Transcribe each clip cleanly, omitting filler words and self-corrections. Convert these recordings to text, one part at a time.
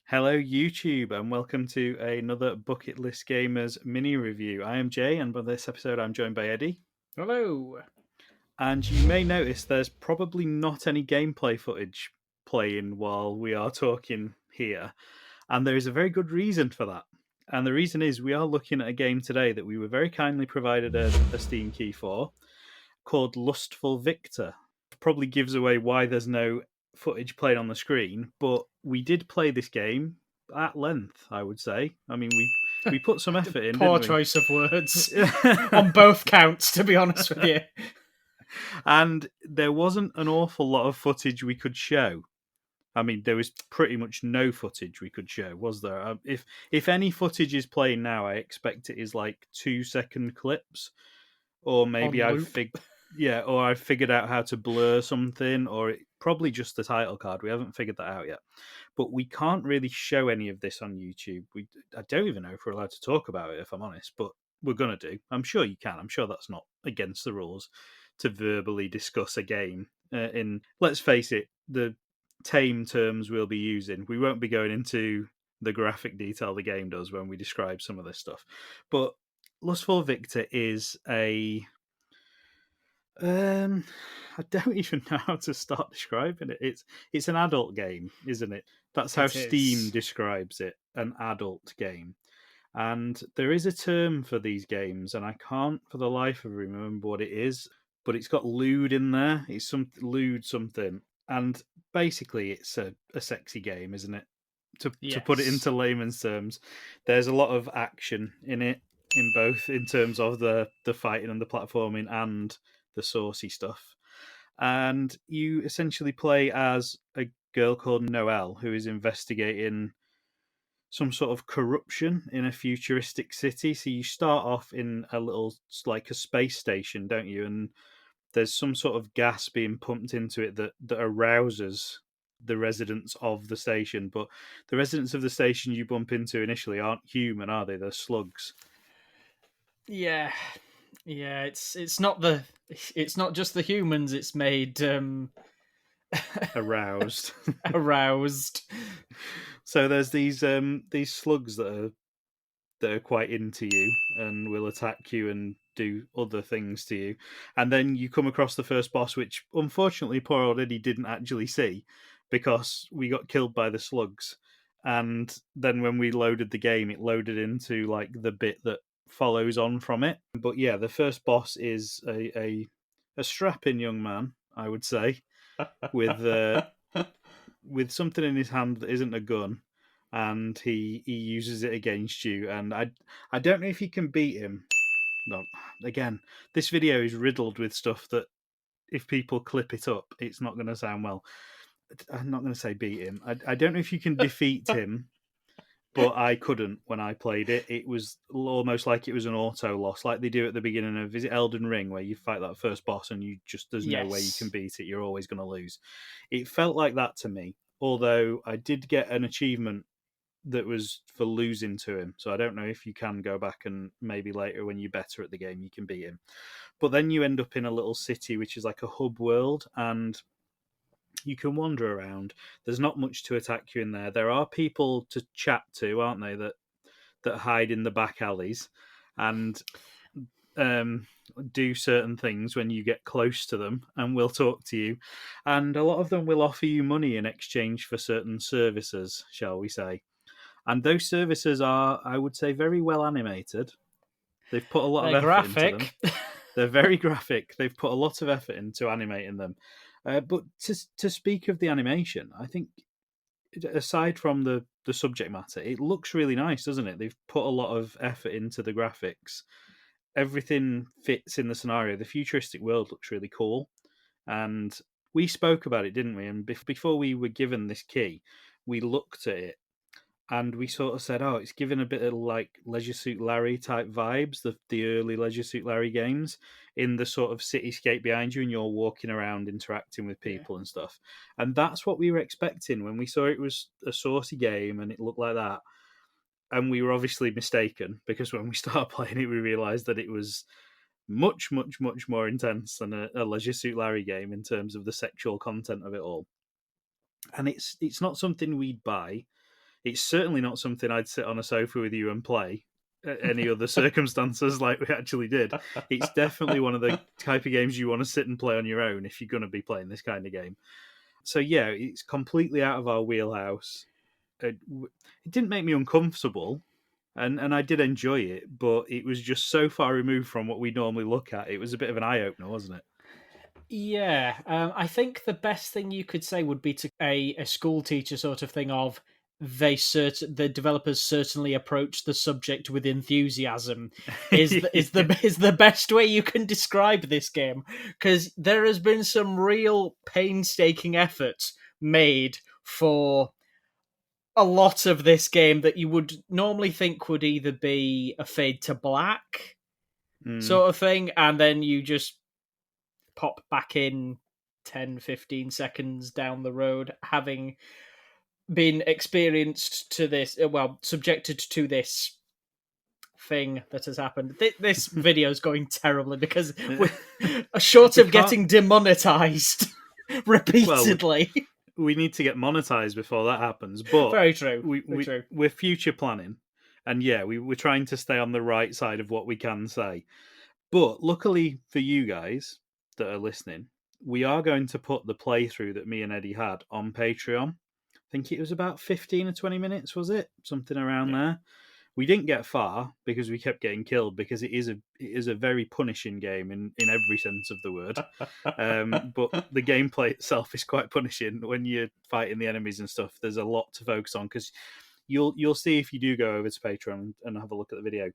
Hello, YouTube, and welcome to another Bucket List Gamers mini review. I am Jay, and for this episode, I'm joined by Eddie. Hello. And you may notice there's probably not any gameplay footage playing while we are talking here, and there is a very good reason for that. And the reason is we are looking at a game today that we were very kindly provided a Steam key for, called Lustful Victor. Probably gives away why there's no footage played on the screen, but we did play this game at length, I would say. I mean, we put some effort in, Poor didn't choice of words we? on both counts, to be honest with you. And there wasn't an awful lot of footage we could show. I mean, there was pretty much no footage we could show, was there? If any footage is playing now, I expect it is like 2-second clips, or maybe On loop. I've figured out how to blur something, or probably just the title card. We haven't figured that out yet, but we can't really show any of this on YouTube. I don't even know if we're allowed to talk about it, if I'm honest, but we're gonna do. I'm sure you can. I'm sure that's not against the rules to verbally discuss a game in, let's face it, the tame terms we'll be using. We won't be going into the graphic detail the game does when we describe some of this stuff. But Lustful Victor is I don't even know how to start describing it. It's an adult game, isn't it? That's how It Steam is. describes it, an adult game. And there is a term for these games, and I can't for the life of me remember what it is, but it's got lewd in there. It's some lewd something. And basically it's a sexy game, isn't it? To put it Yes. into layman's terms, there's a lot of action in it, in terms of the fighting and the platforming and the saucy stuff. And you essentially play as a girl called Noelle who is investigating some sort of corruption in a futuristic city. So you start off in a little, like a space station, don't you? And there's some sort of gas being pumped into it that arouses the residents of the station. But the residents of the station you bump into initially aren't human, are they? They're slugs. Yeah. Yeah, it's not just the humans it's made Aroused. aroused. So there's these slugs that are quite into you and will attack you and do other things to you. And then you come across the first boss, which unfortunately poor old Eddie didn't actually see because we got killed by the slugs. And then when we loaded the game, it loaded into like the bit that follows on from it. But yeah, the first boss is a strapping young man, I would say, with with something in his hand that isn't a gun, and he uses it against you. And I don't know if you can beat him. No, again, this video is riddled with stuff that if people clip it up, it's not going to sound well. I'm not going to say beat him. I don't know if you can defeat him, but I couldn't when I played it. It was almost like it was an auto loss, like they do at the beginning of, is it Elden Ring, where you fight that first boss and there's no way you can Yes. beat it. You're always going to lose. It felt like that to me. Although I did get an achievement that was for losing to him, so I don't know if you can go back and maybe later when you're better at the game you can beat him. But then you end up in a little city which is like a hub world, and you can wander around. There's not much to attack you in there. There are people to chat to, aren't they, that hide in the back alleys and um, do certain things when you get close to them, and will talk to you. And a lot of them will offer you money in exchange for certain services, shall we say. And those services are, I would say, very well animated. They've put a lot of They're effort into them. graphic. They're very graphic. They've put a lot of effort into animating them. But to speak of the animation, I think aside from the subject matter, it looks really nice, doesn't it? They've put a lot of effort into the graphics. Everything fits in the scenario. The futuristic world looks really cool. And we spoke about it, didn't we? And before we were given this key, we looked at it and we sort of said, "Oh, it's given a bit of like Leisure Suit Larry type vibes, the early Leisure Suit Larry games, in the sort of cityscape behind you, and you're walking around interacting with Yeah. people and stuff." And that's what we were expecting when we saw it was a saucy game and it looked like that. And we were obviously mistaken because when we started playing it, we realised that it was much, much, much more intense than a Leisure Suit Larry game in terms of the sexual content of it all. And it's not something we'd buy. It's certainly not something I'd sit on a sofa with you and play any other circumstances like we actually did. It's definitely one of the type of games you want to sit and play on your own if you're going to be playing this kind of game. So yeah, it's completely out of our wheelhouse. It didn't make me uncomfortable, and I did enjoy it, but it was just so far removed from what we normally look at. It was a bit of an eye opener, wasn't it? Yeah, I think the best thing you could say would be to a school teacher sort of thing of the developers certainly approach the subject with enthusiasm is the, is Yeah. the is the best way you can describe this game, because there has been some real painstaking effort made for a lot of this game that you would normally think would either be a fade to black Mm. sort of thing, and then you just pop back in 10, 15 seconds down the road, having been experienced to this, well, subjected to this thing that has happened. This video is going terribly because we're short We of can't. getting demonetized Well, repeatedly. we need to get monetized before that happens, but Very true. we, Very we true. we're future planning, and yeah, we're trying to stay on the right side of what we can say. But luckily for you guys that are listening, we are going to put the playthrough that me and Eddie had on Patreon. I think it was about 15 or 20 minutes, was it? Something around Yeah. there. We didn't get far because we kept getting killed because it is a very punishing game in every sense of the word. But the gameplay itself is quite punishing when you're fighting the enemies and stuff. There's a lot to focus on because you'll see if you do go over to Patreon and have a look at the video.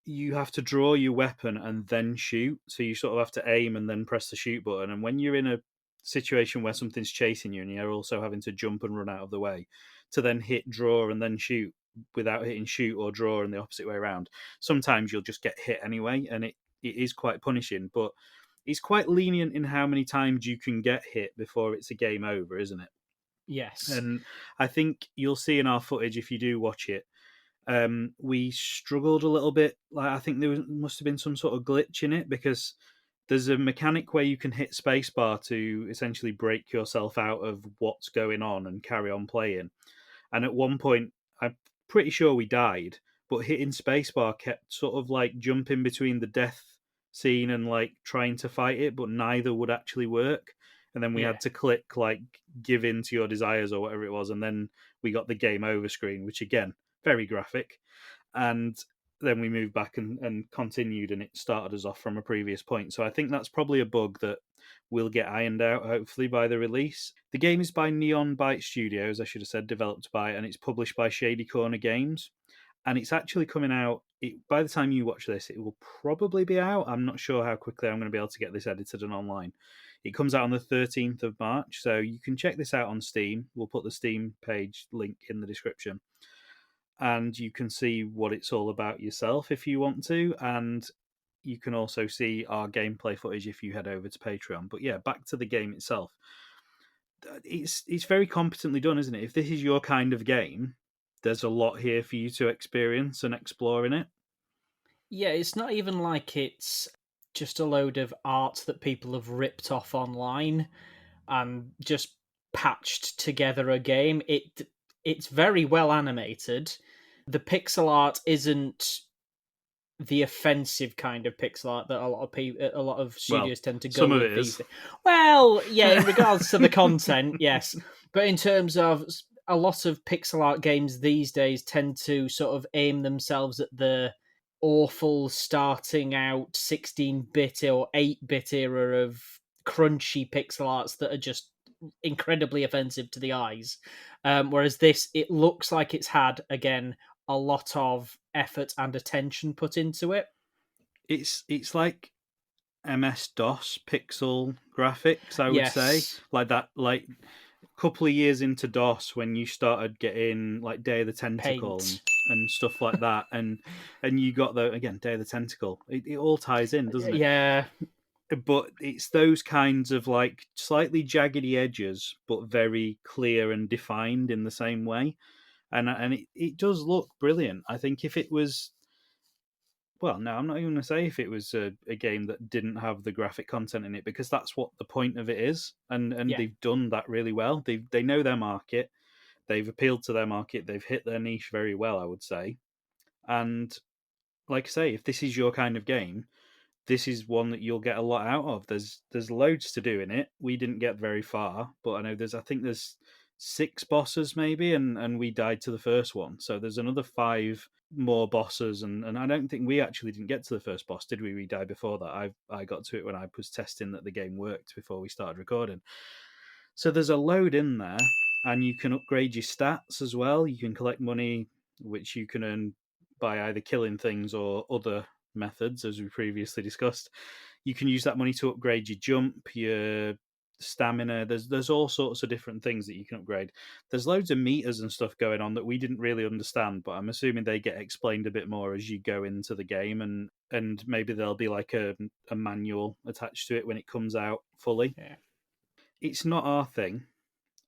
You have to draw your weapon and then shoot. So you sort of have to aim and then press the shoot button. And when you're in a situation where something's chasing you and you're also having to jump and run out of the way, to then hit draw and then shoot without hitting shoot or draw and the opposite way around, sometimes you'll just get hit anyway. And it is quite punishing, but it's quite lenient in how many times you can get hit before it's a game over, isn't it? Yes. And I think you'll see in our footage if you do watch it, we struggled a little bit. Like I think must have been some sort of glitch in it because there's a mechanic where you can hit spacebar to essentially break yourself out of what's going on and carry on playing. And at one point, I'm pretty sure we died, but hitting spacebar kept sort of like jumping between the death scene and like trying to fight it, but neither would actually work. And then we Yeah. had to click like give in to your desires or whatever it was, and then we got the game over screen, which again, very graphic. And then we moved back and continued, and it started us off from a previous point. So I think that's probably a bug that will get ironed out hopefully by the release. The game is by Neon Byte Studios, I should have said, developed by, and it's published by Shady Corner Games. And it's actually coming out. By the time you watch this, it will probably be out. I'm not sure how quickly I'm going to be able to get this edited and online. It comes out on the 13th of March, so you can check this out on Steam. We'll put the Steam page link in the description, and you can see what it's all about yourself if you want to. And you can also see our gameplay footage if you head over to Patreon. But yeah, back to the game itself. It's very competently done, isn't it? If this is your kind of game, there's a lot here for you to experience and explore in it. Yeah, it's not even like it's just a load of art that people have ripped off online and just patched together a game. It's very well animated. The pixel art isn't the offensive kind of pixel art that a lot of Well, studios tend to go some of with it these is. days. Well, yeah, in regards to the content, yes, but in terms of a lot of pixel art games these days tend to sort of aim themselves at the awful starting out 16-bit or 8-bit era of crunchy pixel arts that are just incredibly offensive to the eyes. Whereas this, it looks like it's had again a lot of effort and attention put into it. It's like MS DOS pixel graphics, I would say, Yes, like that, like a couple of years into DOS when you started getting like Day of the Tentacle paint. and stuff like that, and you got the again Day of the Tentacle. It all ties in, doesn't it? Yeah, But it's those kinds of like slightly jaggedy edges, but very clear and defined in the same way, and it does look brilliant. I think if it was, well, no, I'm not even going to say if it was a game that didn't have the graphic content in it, because that's what the point of it is, and yeah, they've done that really well. They know their market. They've appealed to their market. They've hit their niche very well, I would say. And like I say, if this is your kind of game, this is one that you'll get a lot out of. There's loads to do in it. We didn't get very far, but I think there's 6 bosses maybe, and we died to the first one. So there's another 5 more bosses, and I don't think we actually didn't get to the first boss, did we? We died before that. I got to it when I was testing that the game worked before we started recording. So there's a load in there, and you can upgrade your stats as well. You can collect money, which you can earn by either killing things or other methods, as we previously discussed. You can use that money to upgrade your jump, your stamina. There's all sorts of different things that you can upgrade. There's loads of meters and stuff going on that we didn't really understand, but I'm assuming they get explained a bit more as you go into the game, and maybe there'll be like a manual attached to it when it comes out fully. Yeah. It's not our thing,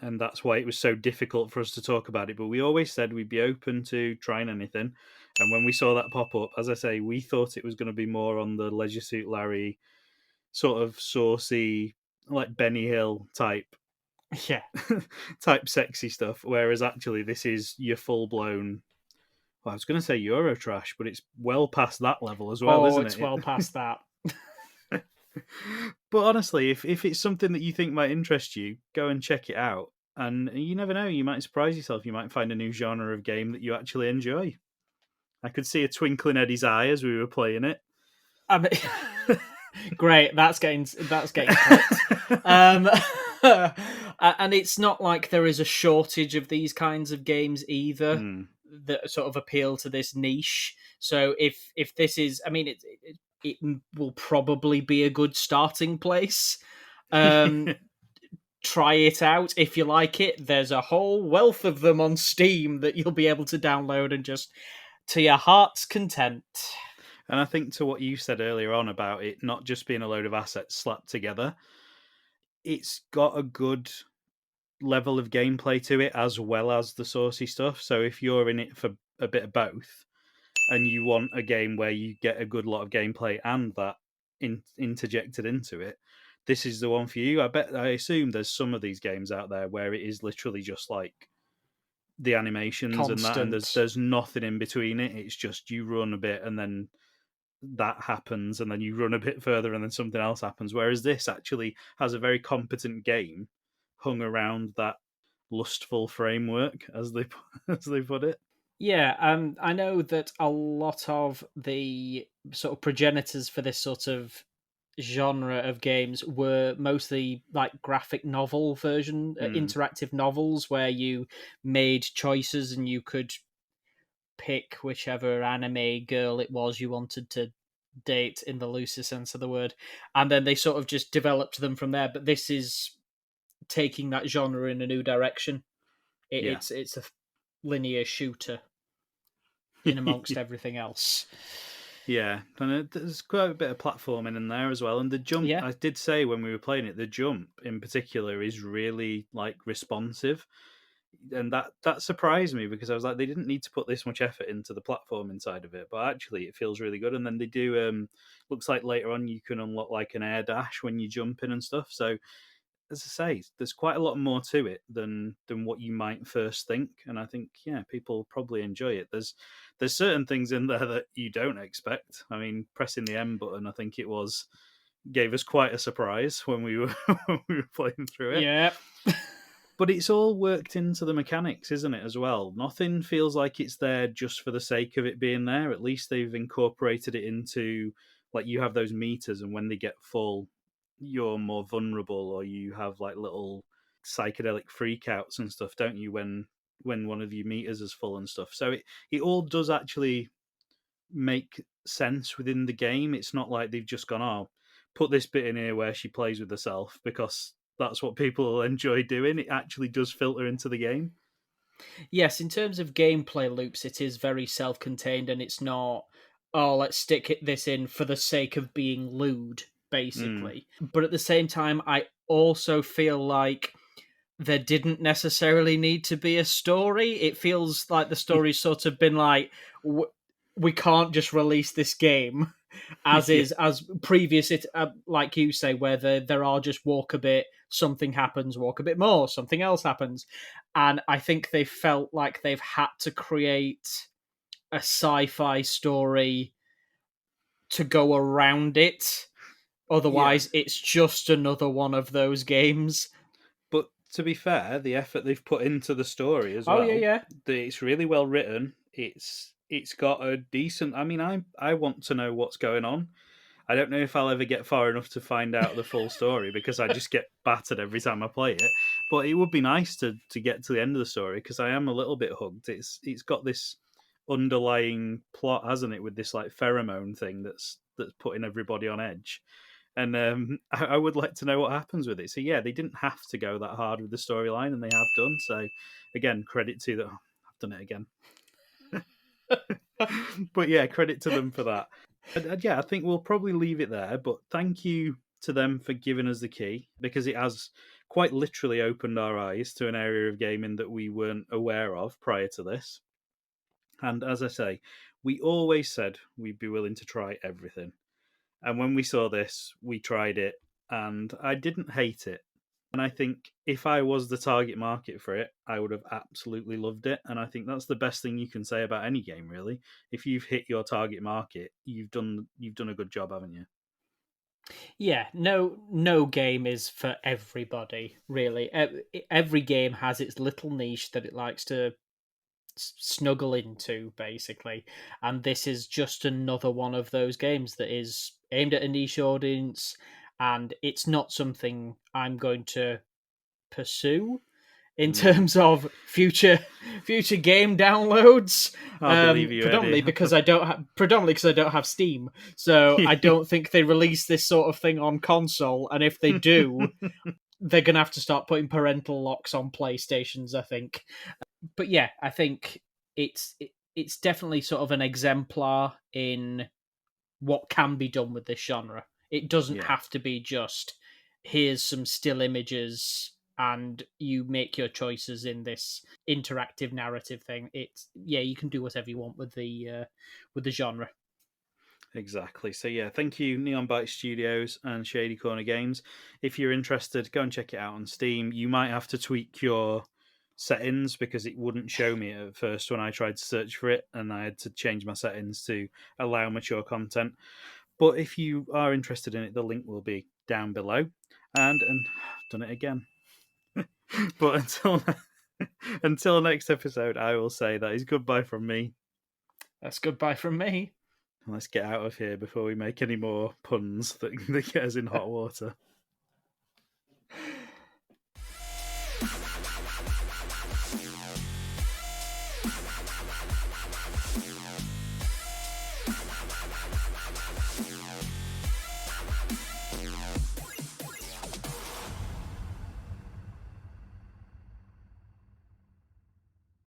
and that's why it was so difficult for us to talk about it. But we always said we'd be open to trying anything. And when we saw that pop up, as I say, we thought it was going to be more on the Leisure Suit Larry, sort of saucy, like Benny Hill type, Yeah. type sexy stuff. Whereas actually, this is your full blown. Well, I was going to say Eurotrash, but it's well past that level as well, Oh, isn't it's it? well past that. But honestly, if it's something that you think might interest you, go and check it out. And you never know, you might surprise yourself. You might find a new genre of game that you actually enjoy. I could see a twinkle in Eddie's eye as we were playing it. I mean, great. That's getting clipped. And it's not like there is a shortage of these kinds of games either that sort of appeal to this niche. So if this is, I mean, it will probably be a good starting place. Try it out if you like it. There's a whole wealth of them on Steam that you'll be able to download and just to your heart's content. And I think to what you said earlier on about it not just being a load of assets slapped together, it's got a good level of gameplay to it as well as the saucy stuff. So if you're in it for a bit of both and you want a game where you get a good lot of gameplay and that interjected into it, this is the one for you. I assume there's some of these games out there where it is literally just like the animations and that, and there's nothing in between it. It's just you run a bit and then that happens, and then you run a bit further and then something else happens. Whereas this actually has a very competent game hung around that lustful framework, as they put it. Yeah, I know that a lot of the sort of progenitors for this sort of genre of games were mostly like graphic novel version, interactive novels where you made choices and you could pick whichever anime girl it was you wanted to date in the loosest sense of the word, and then they sort of just developed them from there. But this is taking that genre in a new direction. It's a linear shooter in amongst everything else. Yeah, and there's quite a bit of platforming in there as well. And the jump, I did say when we were playing it, the jump in particular is really like responsive. And that surprised me because I was like, they didn't need to put this much effort into the platform inside of it, but actually it feels really good. And then they do looks like later on you can unlock like an air dash when you're jumping and stuff. So as I say, there's quite a lot more to it than what you might first think. And I think people probably enjoy it. There's certain things in there that you don't expect. I mean, pressing the M button, I think it was, gave us quite a surprise when we were when we were playing through it. Yeah. But it's all worked into the mechanics, isn't it, as well? Nothing feels like it's there just for the sake of it being there. At least they've incorporated it into, like, you have those meters, and when they get full, you're more vulnerable, or you have, like, little psychedelic freakouts and stuff, don't you, when one of your meters is full and stuff. So it all does actually make sense within the game. It's not like they've just gone, oh, put this bit in here where she plays with herself because that's what people enjoy doing. It actually does filter into the game. Yes, in terms of gameplay loops, it is very self-contained, and it's not, oh, let's stick this in for the sake of being lewd, basically. But at the same time, I also feel like there didn't necessarily need to be a story. It feels like the story's sort of been like, we can't just release this game as Yeah. is as previous. It like you say, where there are just walk a bit, something happens, walk a bit more, something else happens, and I think they felt like they've had to create a sci-fi story to go around it. Yeah. Otherwise, it's just another one of those games. But to be fair, the effort they've put into the story as Oh yeah, well, yeah. it's really well written. It's got a decent. I mean, I want to know what's going on. I don't know if I'll ever get far enough to find out the full story because I just get battered every time I play it. But it would be nice to get to the end of the story because I am a little bit hooked. It's got this underlying plot, hasn't it, with this like pheromone thing that's putting everybody on edge. And I would like to know what happens with it. So yeah, they didn't have to go that hard with the storyline, and they have done. So again, credit to them. I've done it again. But yeah, credit to them for that. And yeah, I think we'll probably leave it there. But thank you to them for giving us the key because it has quite literally opened our eyes to an area of gaming that we weren't aware of prior to this. And as I say, we always said we'd be willing to try everything. And when we saw this, we tried it, and I didn't hate it. And I think if I was the target market for it, I would have absolutely loved it. And I think that's the best thing you can say about any game, really. If you've hit your target market, you've done a good job, haven't you? Yeah, no game is for everybody, really. Every game has its little niche that it likes to snuggle into, basically. And this is just another one of those games that is aimed at a niche audience, and it's not something I'm going to pursue in No, terms of future game downloads. I believe you, Predominantly Eddie. because I don't have Steam, so I don't think they release this sort of thing on console. And if they do, they're gonna have to start putting parental locks on PlayStations, I think. But yeah, I think it's definitely sort of an exemplar in what can be done with this genre. It doesn't Yeah, have to be just here's some still images and you make your choices in this interactive narrative thing. It's yeah, you can do whatever you want with the genre. exactly. So yeah, thank you, Neon Bite Studios and Shady Corner Games. If you're interested, go and check it out on Steam. You might have to tweak your settings because it wouldn't show me at first when I tried to search for it, and I had to change my settings to allow mature content. But if you are interested in it, the link will be down below. And I've done it again. But until next episode, I will say that is goodbye from me. That's goodbye from me. Let's get out of here before we make any more puns that get us in hot water.